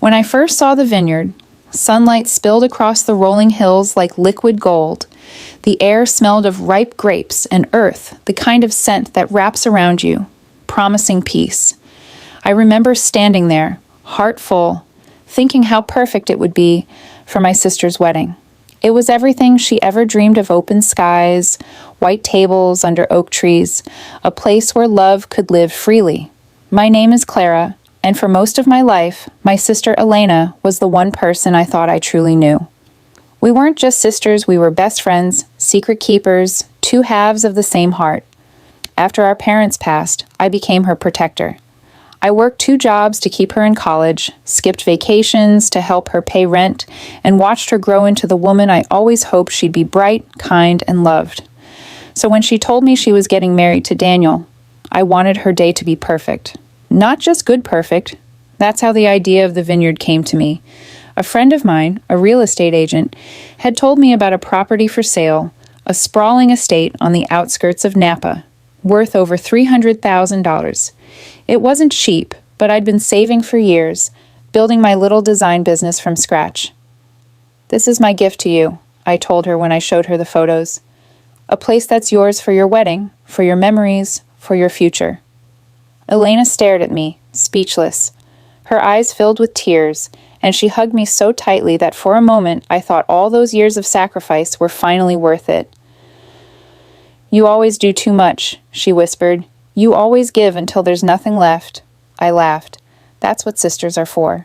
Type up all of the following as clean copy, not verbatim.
When I first saw the vineyard, sunlight spilled across the rolling hills like liquid gold. The air smelled of ripe grapes and earth, the kind of scent that wraps around you, promising peace. I remember standing there, heart full, thinking how perfect it would be for my sister's wedding. It was everything she ever dreamed of: open skies, white tables under oak trees, a place where love could live freely. My name is Clara, and for most of my life, my sister Elena was the one person I thought I truly knew. We weren't just sisters, we were best friends, secret keepers, two halves of the same heart. After our parents passed, I became her protector. I worked 2 jobs to keep her in college, skipped vacations to help her pay rent, and watched her grow into the woman I always hoped she'd be: bright, kind, and loved. So when she told me she was getting married to Daniel, I wanted her day to be perfect. Not just good perfect. That's how the idea of the vineyard came to me. A friend of mine, a real estate agent, had told me about a property for sale, a sprawling estate on the outskirts of Napa, worth over $300,000. It wasn't cheap, but I'd been saving for years, building my little design business from scratch. "This is my gift to you," I told her when I showed her the photos. "A place that's yours for your wedding, for your memories, for your future." Elena stared at me, speechless. Her eyes filled with tears, and she hugged me so tightly that for a moment I thought all those years of sacrifice were finally worth it. "You always do too much," she whispered. "You always give until there's nothing left." I laughed. That's what sisters are for.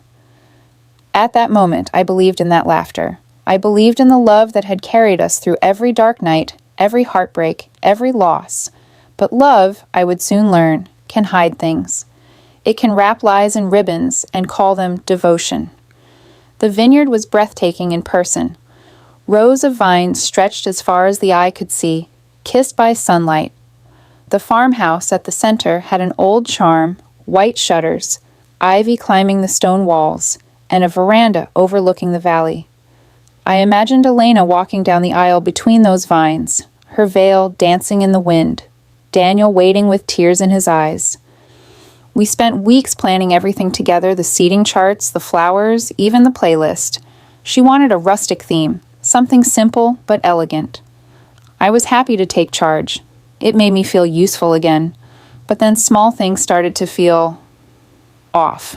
At that moment, I believed in that laughter. I believed in the love that had carried us through every dark night, every heartbreak, every loss. But love, I would soon learn, can hide things. It can wrap lies in ribbons and call them devotion. The vineyard was breathtaking in person. Rows of vines stretched as far as the eye could see, kissed by sunlight. The farmhouse at the center had an old charm, white shutters, ivy climbing the stone walls, and a veranda overlooking the valley. I imagined Elena walking down the aisle between those vines, her veil dancing in the wind, Daniel waiting with tears in his eyes. We spent weeks planning everything together: the seating charts, the flowers, even the playlist. She wanted a rustic theme, something simple but elegant. I was happy to take charge. It made me feel useful again. But then small things started to feel off.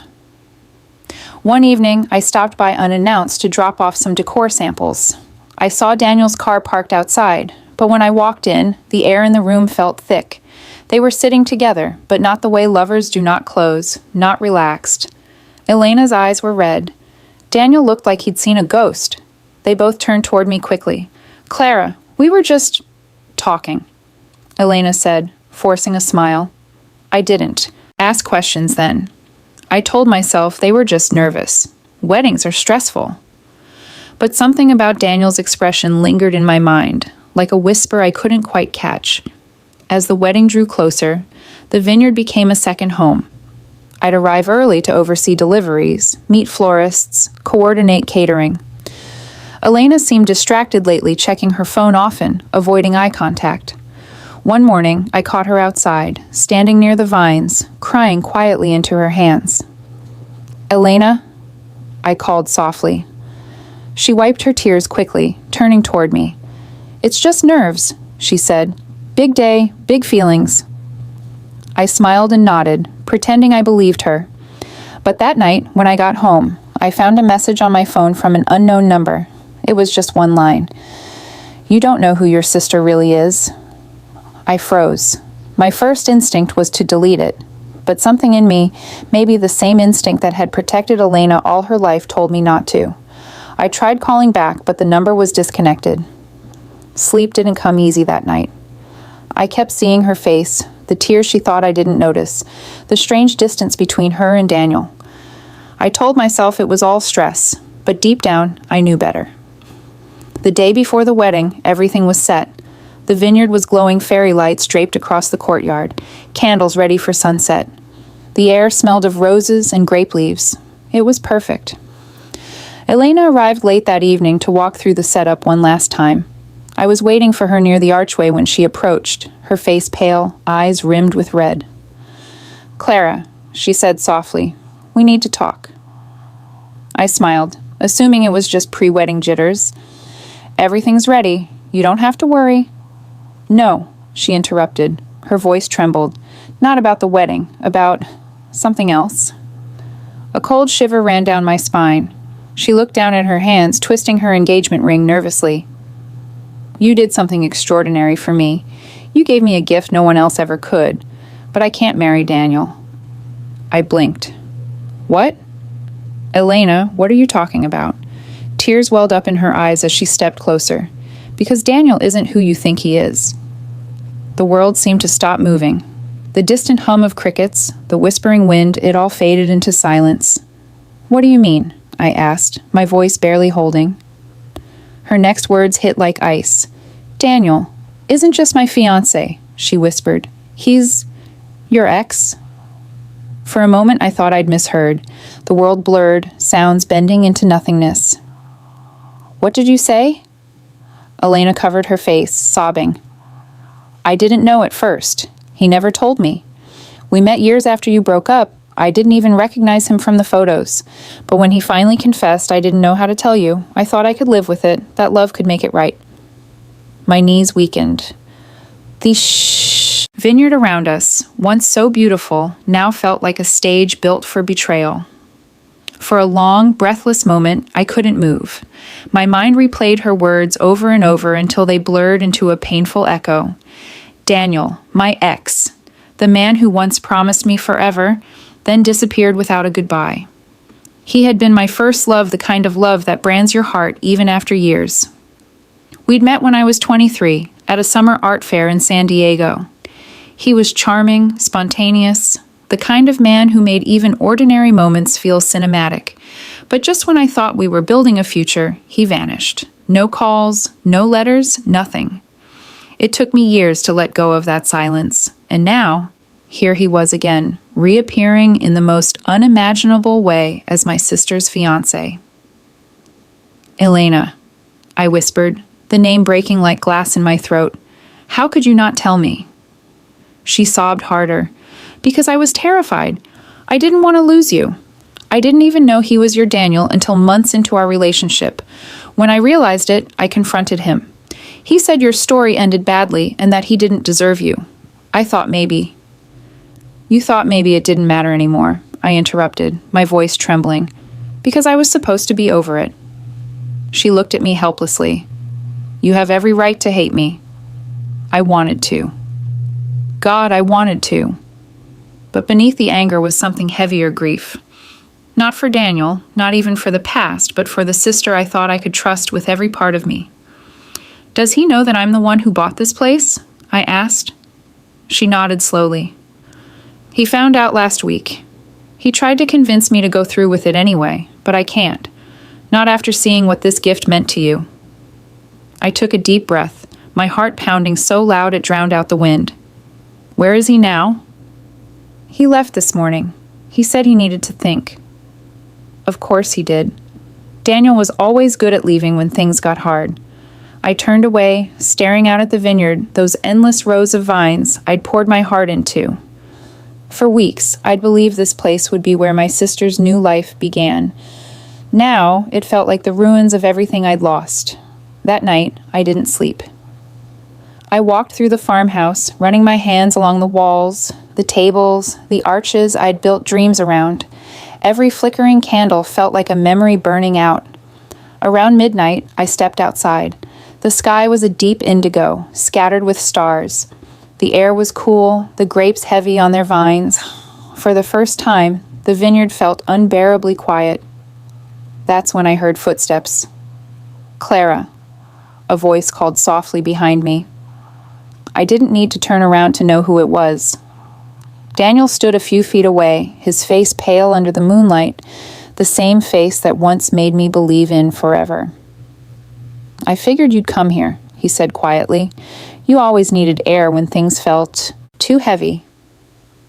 One evening, I stopped by unannounced to drop off some decor samples. I saw Daniel's car parked outside, but when I walked in, the air in the room felt thick. They were sitting together, but not the way lovers do not close, not relaxed. Elena's eyes were red. Daniel looked like he'd seen a ghost. They both turned toward me quickly. "Clara, we were just talking," Elena said, forcing a smile. I didn't. Ask questions then. I told myself they were just nervous. Weddings are stressful. But something about Daniel's expression lingered in my mind, like a whisper I couldn't quite catch. As the wedding drew closer, the vineyard became a second home. I'd arrive early to oversee deliveries, meet florists, coordinate catering. Elena seemed distracted lately, checking her phone often, avoiding eye contact. One morning, I caught her outside, standing near the vines, crying quietly into her hands. "Elena?" I called softly. She wiped her tears quickly, turning toward me. "It's just nerves," she said. "Big day, big feelings." I smiled and nodded, pretending I believed her. But that night, when I got home, I found a message on my phone from an unknown number. It was just one line. "You don't know who your sister really is." I froze. My first instinct was to delete it, but something in me, maybe the same instinct that had protected Elena all her life, told me not to. I tried calling back, but the number was disconnected. Sleep didn't come easy that night. I kept seeing her face, the tears she thought I didn't notice, the strange distance between her and Daniel. I told myself it was all stress, but deep down, I knew better. The day before the wedding, everything was set. The vineyard was glowing fairy lights draped across the courtyard, candles ready for sunset. The air smelled of roses and grape leaves. It was perfect. Elena arrived late that evening to walk through the setup one last time. I was waiting for her near the archway when she approached, her face pale, eyes rimmed with red. "Clara," she said softly, "we need to talk." I smiled, assuming it was just pre-wedding jitters. Everything's ready. You don't have to worry. No, she interrupted. Her voice trembled. Not about the wedding, about something else. A cold shiver ran down my spine. She looked down at her hands, twisting her engagement ring nervously. You did something extraordinary for me. You gave me a gift no one else ever could, but I can't marry Daniel. I blinked. What? Elena, what are you talking about? Tears welled up in her eyes as she stepped closer. Because Daniel isn't who you think he is. The world seemed to stop moving. The distant hum of crickets, the whispering wind, it all faded into silence. What do you mean? I asked, my voice barely holding. Her next words hit like ice. Daniel isn't just my fiancé, she whispered. He's your ex? For a moment I thought I'd misheard. The world blurred, sounds bending into nothingness. What did you say? Elena covered her face, sobbing. I didn't know at first. He never told me. We met years after you broke up. I didn't even recognize him from the photos. But when he finally confessed, I didn't know how to tell you. I thought I could live with it, that love could make it right. My knees weakened. The vineyard around us, once so beautiful, now felt like a stage built for betrayal. For a long, breathless moment, I couldn't move. My mind replayed her words over and over until they blurred into a painful echo. Daniel, my ex, the man who once promised me forever, then disappeared without a goodbye. He had been my first love, the kind of love that brands your heart even after years. We'd met when I was 23, at a summer art fair in San Diego. He was charming, spontaneous, the kind of man who made even ordinary moments feel cinematic. But just when I thought we were building a future, he vanished. No calls, no letters, nothing. It took me years to let go of that silence, and now, here he was again, reappearing in the most unimaginable way as my sister's fiancé. Elena, I whispered, the name breaking like glass in my throat. How could you not tell me? She sobbed harder. Because I was terrified. I didn't want to lose you. I didn't even know he was your Daniel until months into our relationship. When I realized it, I confronted him. He said your story ended badly and that he didn't deserve you. I thought maybe. You thought maybe it didn't matter anymore, I interrupted, my voice trembling, because I was supposed to be over it. She looked at me helplessly. You have every right to hate me. I wanted to. God, I wanted to. But beneath the anger was something heavier grief. Not for Daniel, not even for the past, but for the sister I thought I could trust with every part of me. Does he know that I'm the one who bought this place? I asked. She nodded slowly. He found out last week. He tried to convince me to go through with it anyway, but I can't. Not after seeing what this gift meant to you. I took a deep breath, my heart pounding so loud it drowned out the wind. Where is he now? He left this morning. He said he needed to think. Of course he did. Daniel was always good at leaving when things got hard. I turned away, staring out at the vineyard, those endless rows of vines I'd poured my heart into. For weeks, I'd believed this place would be where my sister's new life began. Now, it felt like the ruins of everything I'd lost. That night, I didn't sleep. I walked through the farmhouse, running my hands along the walls, the tables, the arches I'd built dreams around. Every flickering candle felt like a memory burning out. Around midnight, I stepped outside. The sky was a deep indigo, scattered with stars. The air was cool, the grapes heavy on their vines. For the first time, the vineyard felt unbearably quiet. That's when I heard footsteps. Clara, a voice called softly behind me. I didn't need to turn around to know who it was. Daniel stood a few feet away, his face pale under the moonlight, the same face that once made me believe in forever. I figured you'd come here, he said quietly. You always needed air when things felt too heavy.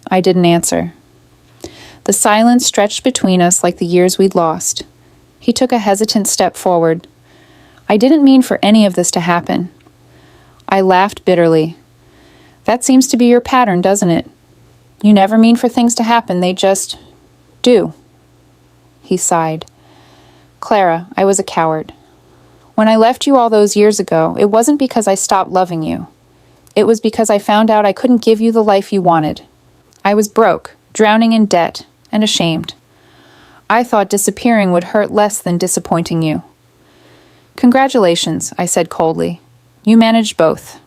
I didn't answer. The silence stretched between us like the years we'd lost. He took a hesitant step forward. I didn't mean for any of this to happen. I laughed bitterly. That seems to be your pattern, doesn't it? You never mean for things to happen, they just do. He sighed. Clara, I was a coward. When I left you all those years ago, it wasn't because I stopped loving you. It was because I found out I couldn't give you the life you wanted. I was broke, drowning in debt, and ashamed. I thought disappearing would hurt less than disappointing you. Congratulations, I said coldly. You managed both.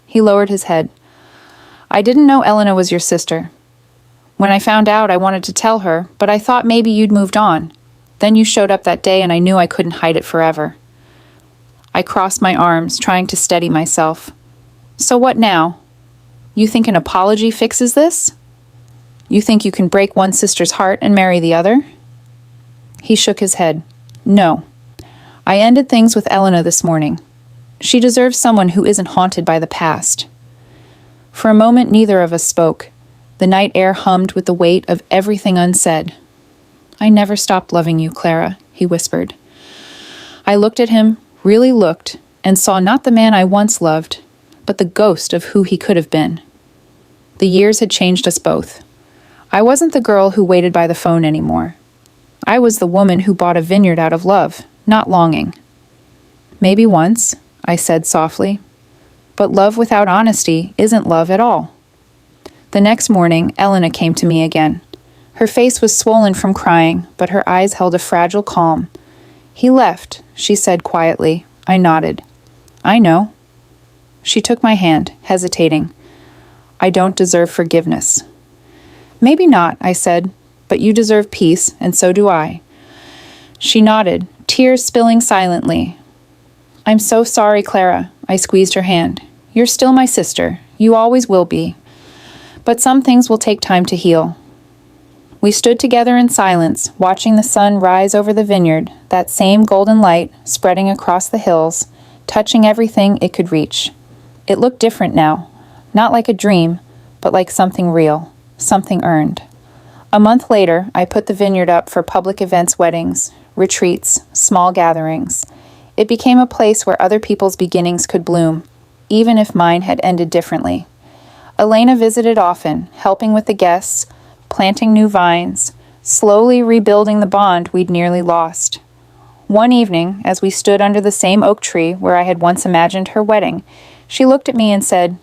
He lowered his head. I didn't know Elena was your sister. When I found out, I wanted to tell her, but I thought maybe you'd moved on. Then you showed up that day and I knew I couldn't hide it forever. I crossed my arms, trying to steady myself. So what now? You think an apology fixes this? You think you can break one sister's heart and marry the other? He shook his head. No. I ended things with Elena this morning. She deserves someone who isn't haunted by the past. For a moment, neither of us spoke. The night air hummed with the weight of everything unsaid. I never stopped loving you, Clara, he whispered. I looked at him, really looked, and saw not the man I once loved, but the ghost of who he could have been. The years had changed us both. I wasn't the girl who waited by the phone anymore. I was the woman who bought a vineyard out of love, not longing. Maybe once, I said softly, but love without honesty isn't love at all. The next morning, Elena came to me again. Her face was swollen from crying, but her eyes held a fragile calm. He left, she said quietly. I nodded. I know. She took my hand, hesitating. I don't deserve forgiveness. Maybe not, I said, but you deserve peace, and so do I. She nodded, tears spilling silently. I'm so sorry, Clara. I squeezed her hand. You're still my sister. You always will be. But some things will take time to heal. We stood together in silence, watching the sun rise over the vineyard, that same golden light spreading across the hills, touching everything it could reach. It looked different now, not like a dream, but like something real, something earned. A month later, I put the vineyard up for public events, weddings, retreats, small gatherings. It became a place where other people's beginnings could bloom, even if mine had ended differently. Elena visited often, helping with the guests, planting new vines, slowly rebuilding the bond we'd nearly lost. One evening, as we stood under the same oak tree where I had once imagined her wedding, she looked at me and said,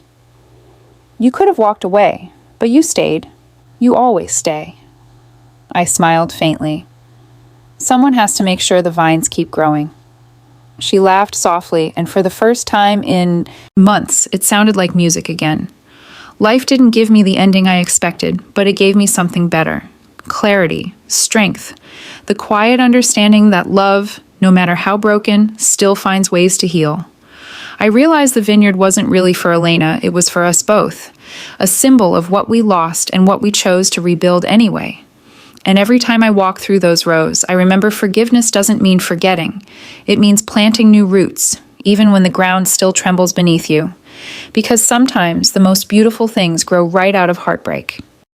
You could have walked away, but you stayed. You always stay. I smiled faintly. Someone has to make sure the vines keep growing. She laughed softly, and for the first time in months, it sounded like music again. Life didn't give me the ending I expected, but it gave me something better. Clarity, strength, the quiet understanding that love, no matter how broken, still finds ways to heal. I realized the vineyard wasn't really for Elena, it was for us both, a symbol of what we lost and what we chose to rebuild anyway. And every time I walk through those rows, I remember forgiveness doesn't mean forgetting. It means planting new roots, even when the ground still trembles beneath you. Because sometimes the most beautiful things grow right out of heartbreak.